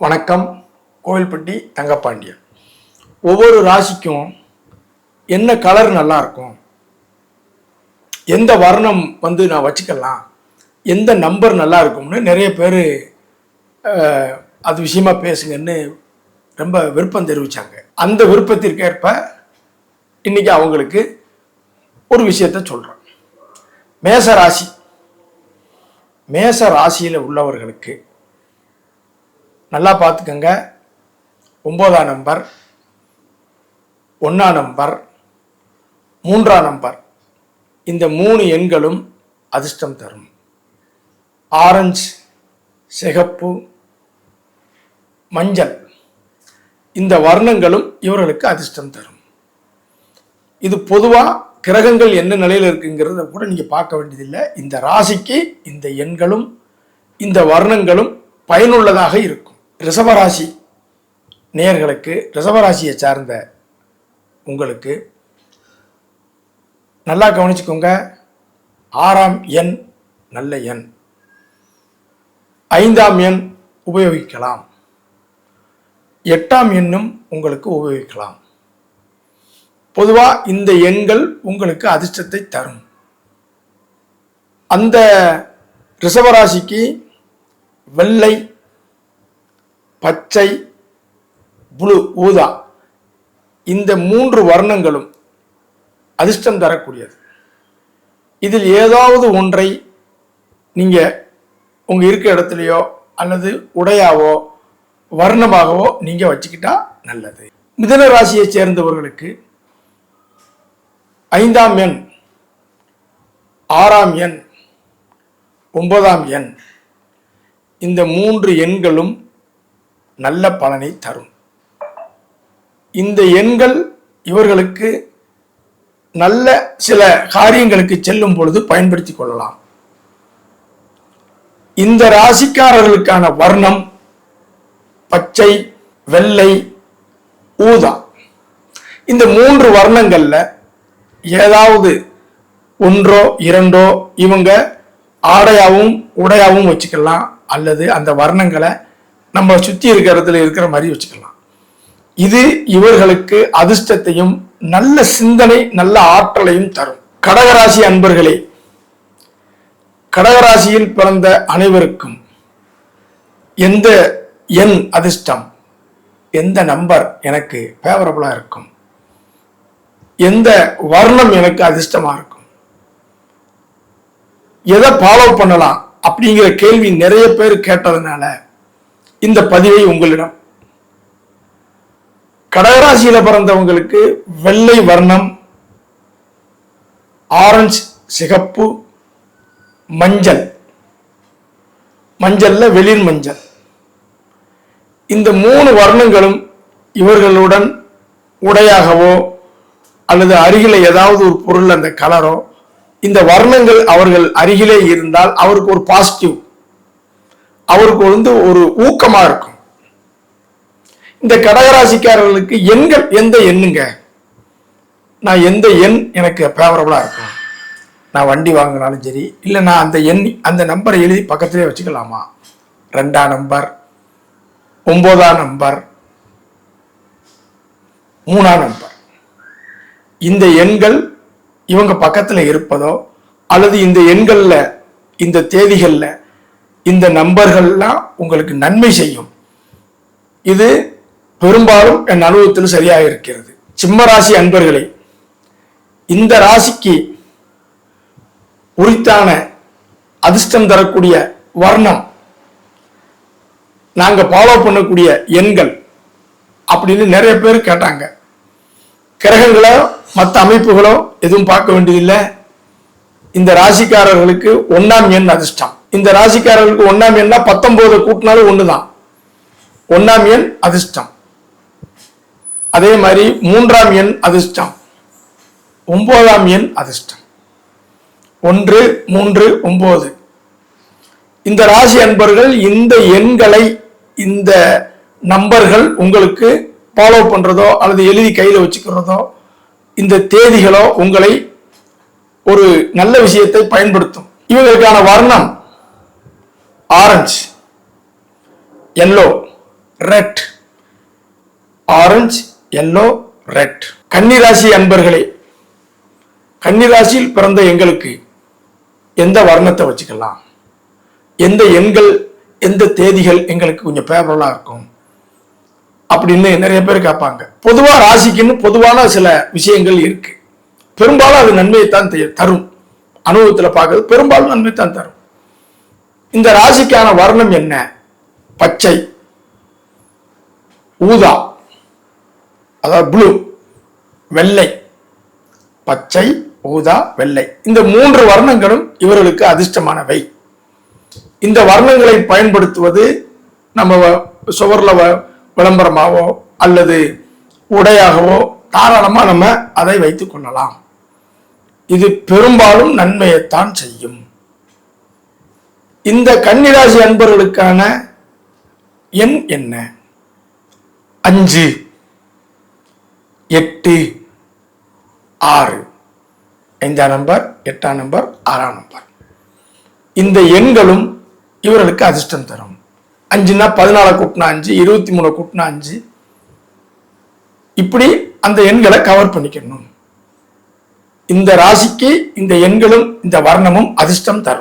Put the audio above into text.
வணக்கம். கோவில்பட்டி தங்கப்பாண்டியன். ஒவ்வொரு ராசிக்கும் என்ன கலர் நல்லா இருக்கும், எந்த வர்ணம் நான் வச்சுக்கலாம், எந்த நம்பர் நல்லா இருக்கும்னு நிறைய பேர் அது விஷயமா பேசுங்கன்னு ரொம்ப விருப்பம் தெரிவித்தாங்க. அந்த விருப்பத்திற்கேற்ப இன்னைக்கு அவங்களுக்கு ஒரு விஷயத்த சொல்கிறேன். மேச ராசியில் உள்ளவர்களுக்கு நல்லா பார்த்துக்கங்க. 9ஆம் நம்பர், 1ஆம் நம்பர், 3ஆம் நம்பர், இந்த 3 எண்களும் அதிர்ஷ்டம் தரும். ஆரஞ்சு, சிகப்பு, மஞ்சள், இந்த வர்ணங்களும் இவர்களுக்கு அதிர்ஷ்டம் தரும். இது பொதுவாக கிரகங்கள் என்ன நிலையில் இருக்குங்கிறத கூட நீங்கள் பார்க்க வேண்டியதில்லை. இந்த ராசிக்கு இந்த எண்களும் இந்த வர்ணங்களும் பயனுள்ளதாக இருக்கும். ரிஷபராசி நேயர்களுக்கு, ரிஷபராசியை சார்ந்த உங்களுக்கு நல்லா கவனிச்சுக்கோங்க. 6ஆம் எண் நல்ல எண். 5ஆம் எண் உபயோகிக்கலாம். 8ஆம் எண்ணும் உங்களுக்கு உபயோகிக்கலாம். பொதுவாக இந்த எண்கள் உங்களுக்கு அதிர்ஷ்டத்தை தரும். அந்த ரிஷபராசிக்கு வெள்ளை, பச்சை, புளு, ஊதா, இந்த 3 வர்ணங்களும் அதிர்ஷ்டம் தரக்கூடியது. இதில் ஏதாவது ஒன்றை நீங்கள் உங்கள் இருக்க இடத்துலையோ அல்லது உடையாவோ வர்ணமாகவோ நீங்கள் வச்சுக்கிட்டா நல்லது. மிதுன ராசியை சேர்ந்தவர்களுக்கு 5ஆம் எண், 6ஆம் எண், 9ஆம் எண், இந்த 3 எண்களும் நல்ல பலனை தரும். இந்த எண்கள் இவர்களுக்கு நல்ல சில காரியங்களுக்கு செல்லும் பொழுது பயன்படுத்திக் கொள்ளலாம். இந்த ராசிக்காரர்களுக்கான வர்ணம் பச்சை, வெள்ளை, ஊதா. இந்த 3 வர்ணங்கள்ல ஏதாவது ஒன்றோ இரண்டோ இவங்க ஆடையாவும் உடையாவும் வச்சுக்கலாம், அல்லது அந்த வர்ணங்களை நம்ம சுற்றி இருக்கிறதுல இருக்கிற மாதிரி வச்சுக்கலாம். இது இவர்களுக்கு அதிர்ஷ்டத்தையும் நல்ல சிந்தனை, நல்ல ஆற்றலையும் தரும். கடகராசி அன்பர்களே, கடகராசியில் பிறந்த அனைவருக்கும் எந்த எண் அதிர்ஷ்டம், எந்த நம்பர் எனக்கு ஃபேவரபுளா இருக்கும், எந்த வர்ணம் எனக்கு அதிர்ஷ்டமா இருக்கும், எதை ஃபாலோ பண்ணலாம் அப்படிங்கிற கேள்வி நிறைய பேர் கேட்டதுனால இந்த பதிவை உங்களிடம். கடகராசியில பிறந்தவங்களுக்கு வெள்ளை வர்ணம், ஆரஞ்சு, சிகப்பு, மஞ்சள், மஞ்சள்ல வெளிர் மஞ்சள், இந்த 3 வர்ணங்களும் இவர்களுடன் உடையாகவோ அல்லது அருகில ஏதாவது ஒரு பொருள் அந்த கலரோ, இந்த வர்ணங்கள் அவர்கள் அருகிலே இருந்தால் அவருக்கு ஒரு பாசிட்டிவ், அவருக்கு ஒரு ஊக்கமா இருக்கும். இந்த கடகராசிக்காரர்களுக்கு எண்கள் எந்த எண்ணுங்க, நான் எந்த எண் எனக்கு ஃபேவரபுளா இருக்கும், நான் வண்டி வாங்கினாலும் சரி, இல்லை நான் அந்த எண் அந்த நம்பரை எழுதி பக்கத்திலே வச்சுக்கலாமா, 2ஆம் நம்பர், 9ஆம் நம்பர், 3ஆம் நம்பர், இந்த எண்கள் இவங்க பக்கத்தில் இருப்பதோ அல்லது இந்த எண்கள்ல இந்த தேதிகள்ல இந்த நம்பர்கள்லாம் உங்களுக்கு நன்மை செய்யும். இது பெரும்பாலும் என் அனுபவத்தில் சரியாக இருக்கிறது. சிம்மராசி அன்பர்களே, இந்த ராசிக்கு உரித்தான அதிர்ஷ்டம் தரக்கூடிய வர்ணம், நாங்க ஃபாலோ பண்ணக்கூடிய எண்கள் அப்படின்னு நிறைய பேர் கேட்டாங்க. கிரகங்களோ மற்ற அமைப்புகளோ எதுவும் பார்க்க வேண்டியதில்லை. இந்த ராசிக்காரர்களுக்கு 1ஆம் எண் அதிர்ஷ்டம். இந்த ராசிக்காரர்களுக்கு 1ஆம் எண்ணா 19 கூட்டினாலும் ஒண்ணுதான். 1ஆம் எண் அதிர்ஷ்டம். அதே மாதிரி 3ஆம் எண் அதிர்ஷ்டம், 9ஆம் எண் அதிர்ஷ்டம். 1, 3, 9. இந்த ராசி அன்பர்கள் இந்த எண்களை, இந்த நம்பர்கள் உங்களுக்கு ஃபாலோ பண்றதோ அல்லது எழுதி கையில வச்சுக்கிறதோ, இந்த தேதிகளோ உங்களை ஒரு நல்ல விஷயத்தை பயன்படுத்தும். இவங்களுக்கான வர்ணம் orange, yellow, red, orange, yellow, red. கன்னிராசி அன்பர்களே, கன்னிராசியில் பிறந்த எங்களுக்கு எந்த வர்ணத்தை வச்சுக்கலாம், எந்த எண்கள், எந்த தேதிகள் எங்களுக்கு கொஞ்சம் ஃபேவரபுளா இருக்கும் அப்படின்னு நிறைய பேர் கேட்பாங்க. பொதுவா ராசிக்குன்னு பொதுவான சில விஷயங்கள் இருக்கு. பெரும்பாலும் அது நன்மையைத்தான் தரும். அனுபவத்தில் பார்க்கறது பெரும்பாலும் நன்மைத்தான் தரும். இந்த ராசிக்கான வர்ணம் என்ன? பச்சை, ஊதா, அதாவது ப்ளூ, வெள்ளை. பச்சை, ஊதா, வெள்ளை, இந்த 3 வர்ணங்களும் இவர்களுக்கு அதிர்ஷ்டமானவை. இந்த வர்ணங்களை பயன்படுத்துவது நம்ம சுவர்ல விளம்பரமாவோ அல்லது உடையாகவோ தாராளமா நம்ம அதை வைத்துக் கொள்ளலாம். இது பெரும்பாலும் நன்மையைத்தான் செய்யும். இந்த கன்னிராசி அன்பர்களுக்கான எண் என்ன? 5, 8, 6. 5ஆம் நம்பர், 8ஆம் நம்பர், 6ஆம் நம்பர். இந்த எண்களும் இவர்களுக்கு அதிர்ஷ்டம் தரும். 5னா 14 கூட்டினா 5, 23 கூட்டினா 5, இப்படி அந்த எண்களை கவர் பண்ணிக்கணும். இந்த ராசிக்கு இந்த எண்களும் இந்த வர்ணமும் அதிர்ஷ்டம் தரும்.